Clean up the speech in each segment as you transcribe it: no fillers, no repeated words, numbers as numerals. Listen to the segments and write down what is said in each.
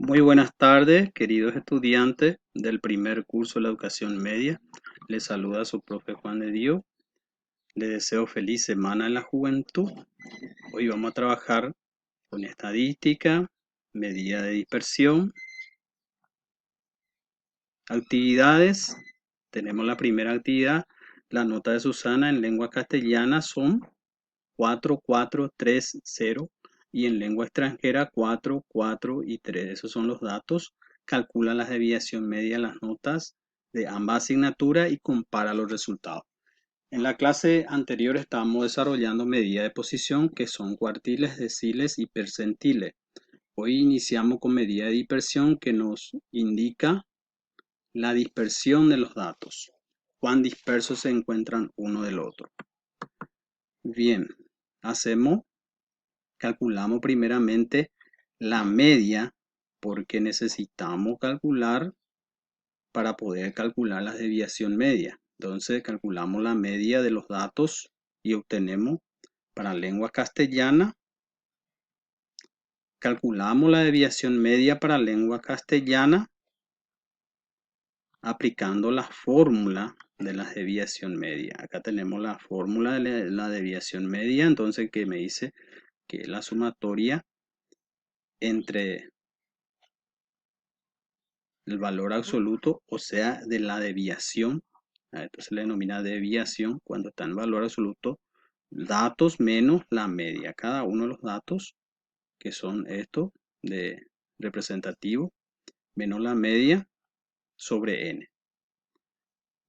Muy buenas tardes, queridos estudiantes del primer curso de la educación media. Les saluda su profe Juan de Dios. Les deseo feliz semana en la juventud. Hoy vamos a trabajar con estadística, medida de dispersión, actividades. Tenemos la primera actividad. La nota de Susana en lengua castellana son 4430 y en lengua extranjera 4, 4 y 3. Esos son los datos. Calcula la desviación media de las notas de ambas asignaturas y compara los resultados. En la clase anterior estábamos desarrollando medidas de posición que son cuartiles, deciles y percentiles. Hoy iniciamos con medida de dispersión que nos indica la dispersión de los datos. Cuán dispersos se encuentran uno del otro. Bien, calculamos primeramente la media porque necesitamos calcular para poder calcular la desviación media. Entonces calculamos la media de los datos y obtenemos para lengua castellana. Calculamos la desviación media para lengua castellana aplicando la fórmula de la desviación media. Acá tenemos la fórmula de la desviación media, entonces que me dice que es la sumatoria entre el valor absoluto, o sea, de la desviación. A esto se le denomina desviación cuando está en valor absoluto, datos menos la media. Cada uno de los datos, que son estos de representativo, menos la media sobre n.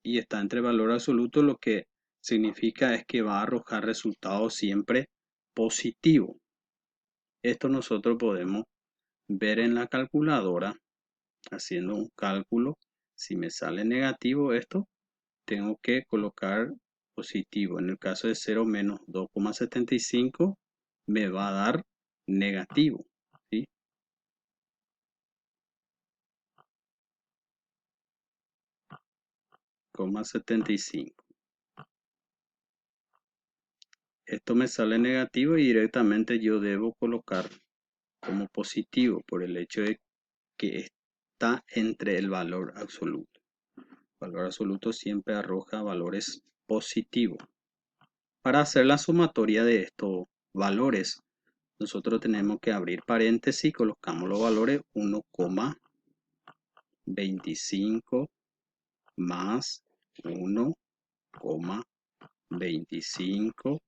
Y está entre valor absoluto, lo que significa es que va a arrojar resultados siempre positivos. Esto nosotros podemos ver en la calculadora haciendo un cálculo. Si me sale negativo esto, tengo que colocar positivo. En el caso de 0 menos 2,75 me va a dar negativo, ¿sí? Coma 75. Esto me sale negativo y directamente yo debo colocar como positivo por el hecho de que está entre el valor absoluto. El valor absoluto siempre arroja valores positivos. Para hacer la sumatoria de estos valores, nosotros tenemos que abrir paréntesis y colocamos los valores 1,25 más 1,25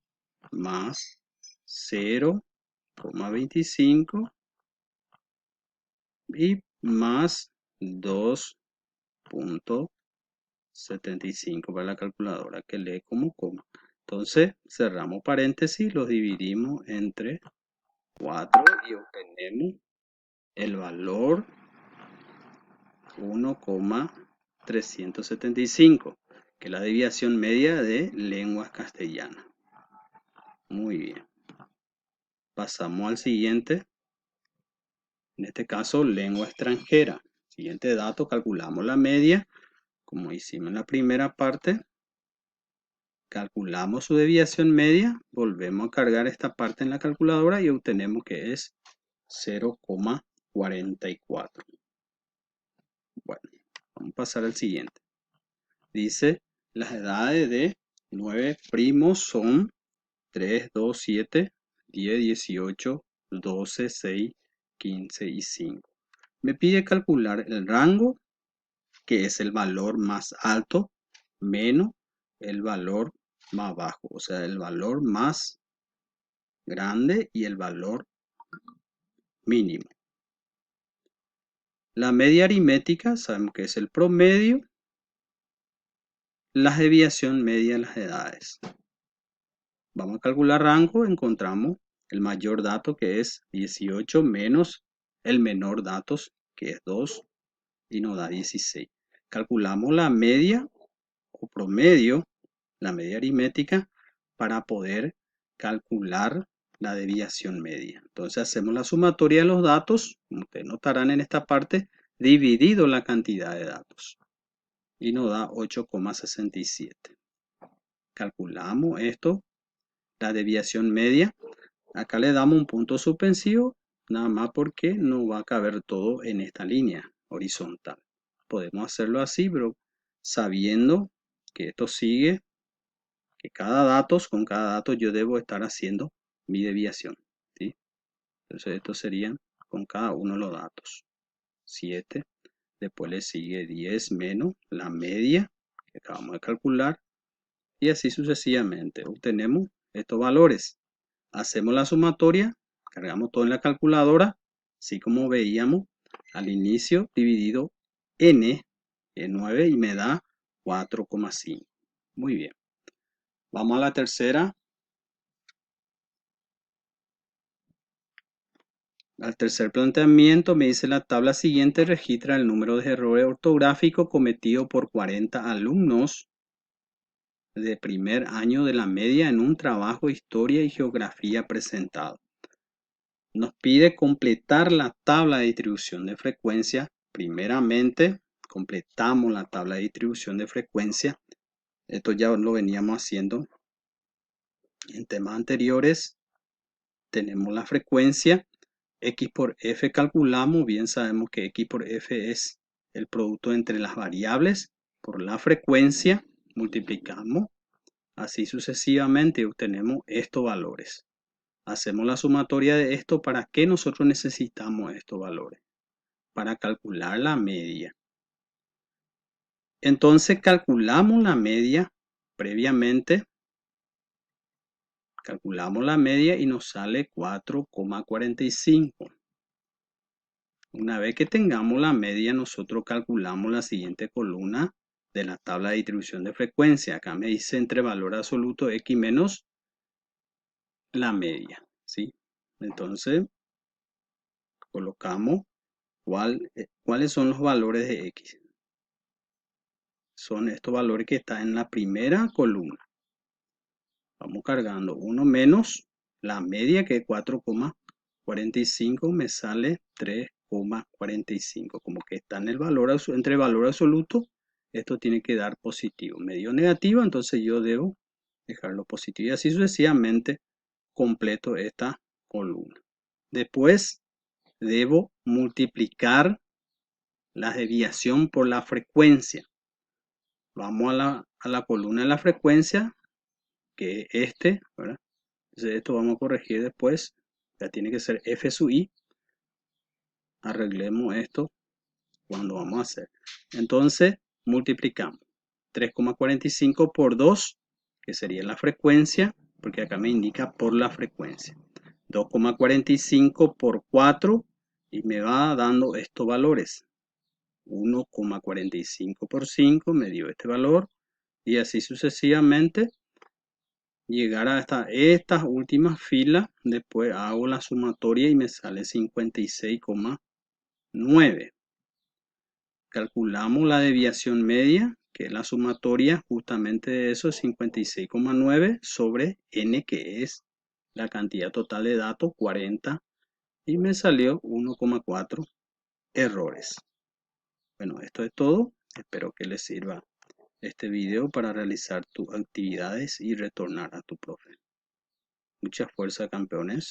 más 0,25 y más 2,75 para la calculadora que lee como coma. Entonces cerramos paréntesis, los dividimos entre 4 y obtenemos el valor 1,375, que es la desviación media de lengua castellana. Muy bien. Pasamos al siguiente. En este caso, lengua extranjera. Siguiente dato, calculamos la media. Como hicimos en la primera parte, calculamos su desviación media. Volvemos a cargar esta parte en la calculadora y obtenemos que es 0,44. Bueno, vamos a pasar al siguiente. Dice, las edades de 9 primos son 3, 2, 7, 10, 18, 12, 6, 15 y 5. Me pide calcular el rango, que es el valor más alto, menos el valor más bajo, o sea, el valor más grande y el valor mínimo. La media aritmética, sabemos que es el promedio, la desviación media de las edades. Vamos a calcular rango, encontramos el mayor dato que es 18 menos el menor datos que es 2 y nos da 16. Calculamos la media o promedio, la media aritmética, para poder calcular la desviación media. Entonces hacemos la sumatoria de los datos, como ustedes notarán en esta parte, dividido la cantidad de datos. Y nos da 8,67. Calculamos esto, la desviación media. Acá le damos un punto suspensivo nada más porque no va a caber todo en esta línea horizontal. Podemos hacerlo así, pero sabiendo que esto sigue, que con cada dato yo debo estar haciendo mi desviación, ¿sí? Entonces esto serían con cada uno de los datos. 7, después le sigue 10 menos la media que acabamos de calcular y así sucesivamente. Obtenemos estos valores. Hacemos la sumatoria, cargamos todo en la calculadora, así como veíamos al inicio, dividido n, en 9 y me da 4,5. Muy bien. Vamos a la tercera. Al tercer planteamiento me dice la tabla siguiente registra el número de errores ortográficos cometidos por 40 alumnos de primer año de la media en un trabajo de historia y geografía presentado. Nos pide completar la tabla de distribución de frecuencia. Primeramente, completamos la tabla de distribución de frecuencia. Esto ya lo veníamos haciendo en temas anteriores. Tenemos la frecuencia. X por F calculamos. Bien sabemos que X por F es el producto entre las variables por la frecuencia. Multiplicamos. Así sucesivamente obtenemos estos valores. Hacemos la sumatoria de esto. ¿Para qué nosotros necesitamos estos valores? Para calcular la media. Entonces calculamos la media previamente. Calculamos la media y nos sale 4,45. Una vez que tengamos la media, nosotros calculamos la siguiente columna de la tabla de distribución de frecuencia. Acá me dice entre valor absoluto X menos la media, ¿sí? Entonces colocamos cuáles son los valores de X. Son estos valores que están en la primera columna. Vamos cargando 1 menos la media que es 4,45 me sale 3,45. Como que está en el valor, entre el valor absoluto, esto tiene que dar positivo. Me dio negativo, entonces yo debo dejarlo positivo. Y así sucesivamente completo esta columna. Después debo multiplicar la desviación por la frecuencia. Vamos a la columna de la frecuencia, que es ¿verdad? Entonces esto vamos a corregir después. Ya tiene que ser F sub I. Arreglemos esto cuando vamos a hacer. Entonces multiplicamos 3,45 por 2, que sería la frecuencia, porque acá me indica por la frecuencia. 2,45 por 4 y me va dando estos valores. 1,45 por 5 me dio este valor y así sucesivamente llegar hasta estas últimas filas. Después hago la sumatoria y me sale 56,9. Calculamos la desviación media, que es la sumatoria justamente de eso, 56,9 sobre n, que es la cantidad total de datos, 40, y me salió 1,4 errores. Bueno, esto es todo. Espero que les sirva este video para realizar tus actividades y retornar a tu profe. Mucha fuerza, campeones.